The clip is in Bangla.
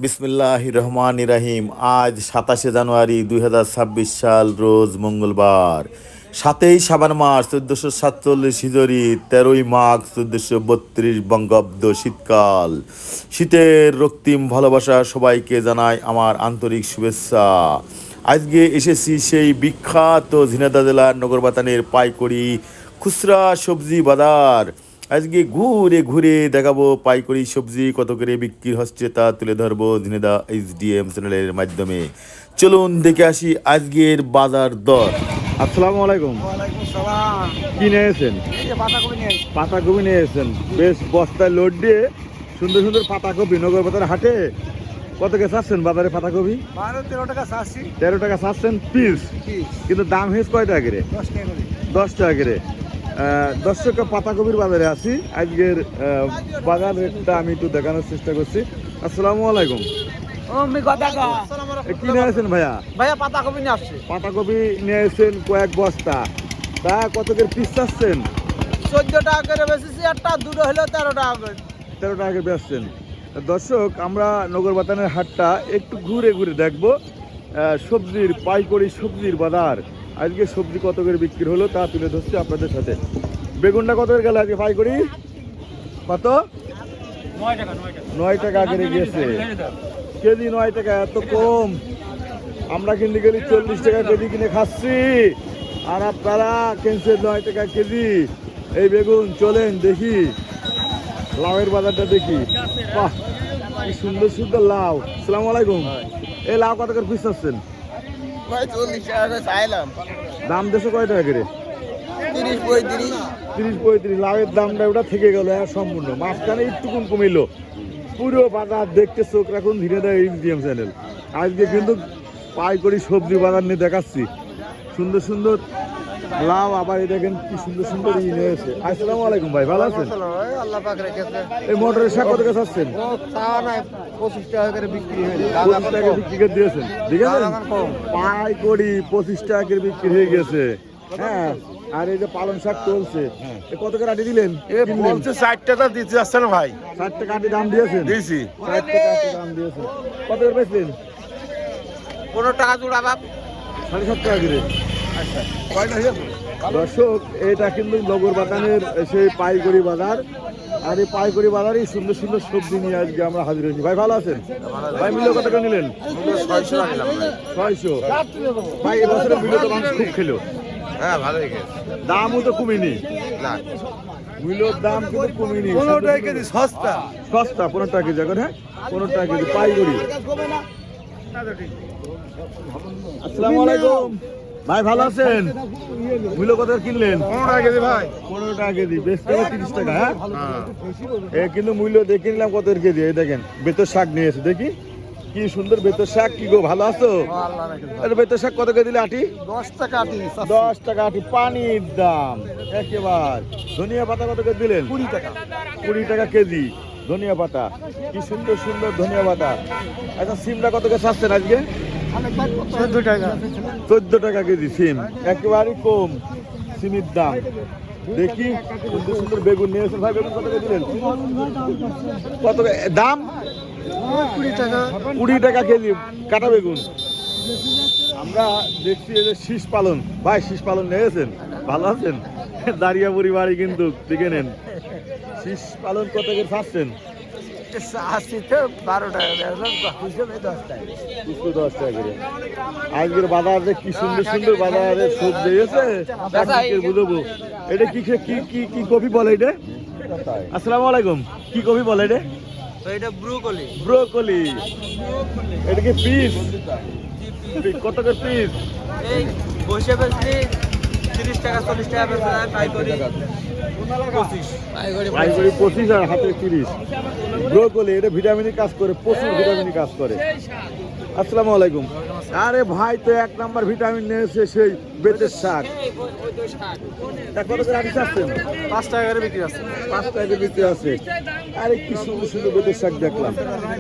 বিসমিল্লাহির রহমানির রহিম। আজ 27শে জানুয়ারি 2026 সাল, রোজ মঙ্গলবার। 7ই শাবান মাস 1447 হিজরি, 13ই মাঘ 1432 বঙ্গাব্দ। শীতকাল, শীতের রক্তিম ভালোবাসা সবাইকে জানাই আমার আন্তরিক শুভেচ্ছা। আজকে এসেছি সেই বিখ্যাত ঝিনাইদহ জেলার নগরবাতানের পাইকারি খুচরা সবজি বাজার। আজকে ঘুরে ঘুরে দেখাবো পাইকারি সবজি কত করে বিক্রি হচ্ছে তা তুলে ধরবো ঝিনাইদহ এইচডিএম চ্যানেলের মাধ্যমে। চলুন দেখে আসি আজকের বাজার দর। আসসালামু আলাইকুম। ওয়ালাইকুম সালাম। কি নিয়েছেন? এই যে পাতাকপি নিয়ে আসছি। পাতাকপি নিয়েছেন, বেশ বস্তায় লোড দিয়ে সুন্দর সুন্দর পাতাকপি নগর বাজার হাটে। কত কে চাচ্ছেন বাজারে পাতাকপি? 12-13 টাকা চাচ্ছি। 13 টাকা চাচ্ছেন পিস, পিস কিন্তু দাম হয়েছে কয় টাকা করে? 10 টাকা করে। 10 টাকা করে। দর্শক, পাতাকপির বাজারে আছি। আজকের বাজার রেটটা আমি একটু দেখানোর চেষ্টা করছি। আসসালামু আলাইকুম। ও মি কথা কা। কি নিয়েছেন ভাইয়া? ভাইয়া পাতাকপি নিয়ে আসছে। পাতাকপি নিয়েছেন কয়েক বস্তা, তা কত করে পিস চাচ্ছেন? 14 টাকা করে বেচেছি, একটা দুটো হলো 13 টাকা করে। 13 টাকা করে বেচছেন। দর্শক, আমরা নগরবাতানের হাটটা একটু ঘুরে ঘুরে দেখবো। সবজির পাইকারি সবজির বাজার, আজকে সবজি কত করে বিক্রি হলো তা তুলে ধরছি আপনাদের সাথে। বেগুনটা কত করে গেল আজকে পাইকারি? কত? 9 টাকা 9 টাকা। 9 টাকা করে গেছে কেজি। 9 টাকা, এত কম? আমরা কিনতে গেলে 40 টাকা কেজি কিনে খাচ্ছি, আর আপনারা কিনছেন 9 টাকা কেজি এই বেগুন। চলেন দেখি লাউয়ের বাজারটা দেখি। বাহ, কি সুন্দর সুন্দর লাউ। আসসালামু আলাইকুম। এই লাউ কত করে পিস চাচ্ছেন? ভাই 40 টাকা করে চাইলাম। দাম দেশে কয় টাকা করে? 30-35। 30-35। লাউয়ের দামটা ওটা থেকে গেল সম্পূর্ণ, মাঝখানে একটুকুন কমিল। পুরো বাজার দেখতে চোখ রাখুন ঝিনাইদহ এইচডিএম চ্যানেল। আজকে কিন্তু পাইকারি সবজি বাজার নিয়ে দেখাচ্ছি। সুন্দর সুন্দর লাউ, আবার এই দেখেন কি সুন্দর সুন্দর নিয়েছে। আসসালামু আলাইকুম ভাই, ভালো আছেন? আল্লাহ পাক রেখেছে। এই মটরের শাক কত করে চাচ্ছেন? ও চাওয়া নাই, 25 টাকা করে বিক্রি হয়েছে। 25 টাকা বিক্রি করে দিয়েছেন, দেখেছেন? দাম এখন কম। পাইকারি 25 টাকা করে বিক্রি হয়ে গেছে। হ্যাঁ, আর এই যে পালং শাক চলছে, এ কত করে আটি দিলেন? বলছে 60 টাকা দিতে যাচ্ছে না ভাই। 60 টাকা আটি দাম দিয়েছেন? দিয়েছি। 60 টাকা আটি দাম দিয়েছেন। কত করে বেচলেন? 15 টাকা জোড়া বাপ। 7.5 টাকা করে। দর্শক, এটা কিন্তু নগরবাতানের সেই পাইকারি বাজার, আর এই পাইকারি বাজারে সুন্দর সুন্দর সবজি নিয়ে আজকে আমরা হাজির হয়েছি। ভাই ভালো আছেন? ভাই মূল্য কত করে নিলেন? 600। ভাই এবছরের মূল্য তো মানুষ খুব খেলো। হ্যাঁ, ভালোই গেছে। দামও তো কমেনি, না, মূল্যর দাম কিন্তু কমেনি। 15 টাকা কেজি সস্তা। সস্তা, 15 টাকা কেজি এখন। হ্যাঁ, 15 টাকা কেজি পাইকারি। আসসালামু আলাইকুম ভাই, ভালো আছেন? মূল্য কত করে কিনলেন? 15 টাকা কেজি ভাই। 15 টাকা কেজি, বেচতে হবে 30 টাকা। হ্যাঁ, এ কিন্তু মূল্য দেখে নিলাম কত করে কেজি। এই দেখেন বেতর শাক নিয়েছে, দেখি কি সুন্দর বেতর শাক। কি গো, ভালো আছো? আল্লাহ রেখেছে। এটা বেতর শাক কত করে দিলে আটি? 10 টাকা আটি। 10 টাকা আটি, পানির দাম একেবারে। ধনিয়া পাতা কত করে দিলেন? 20 টাকা। 20 টাকা কেজি ধনিয়া পাতা। কি সুন্দর সুন্দর ধনিয়া পাতা। আচ্ছা, সিমটা কত করে চাচ্ছেন আজকে? 14 টাকা। 14 টাকা কেজি সিম, একেবারেই কম সিমের দাম। দেখি সুন্দর সুন্দর বেগুন নিয়েছেন। ভাই বেগুন কত করে দিলেন? কত দাম? 20 টাকা। 20 টাকা কেজি কাটা বেগুন। আমরা দেখছি এই যে শীষ পালন। ভাই শীষ পালন নিয়েছেন? ভালো আছেন? দাঁড়িয়াপুরি বাড়ি কিন্তু, দেখে নেন। শীষ পালন কত করে চাচ্ছেন? 80 তো 12 টাকা হিসেবে 10 টাকা। 10 টাকা করে। আজকের বাজারে কি সুন্দর সুন্দর বাজারে সবজি এসে বুঝবো। এটা কি কি কি কি কপি বলে এটা? আসসালামু আলাইকুম। কি কপি বলে এটা? তো এটা ব্রুকলি। ব্রোকলি। এটা কি পিস? কত করে পিস? এই বসে বেশি 30 টাকা 40 টাকা বেচা যায়, পাইকারি 25। পাইকারি 25 আর হাতে 30। ব্রোকলি, এটা ভিটামিনের কাজ করে, প্রচুর ভিটামিনের কাজ করে। আসসালামু আলাইকুম। আরে ভাই, তো 1 নাম্বার ভিটামিন নিয়েছে সেই বেতের শাক। তা কত করে আটি চাচ্ছেন? 5 টাকা করে বিক্রি আছে। 5 টাকা বিক্রি আছে। আরে কি সুন্দর সুন্দর বেতের শাক দেখলাম।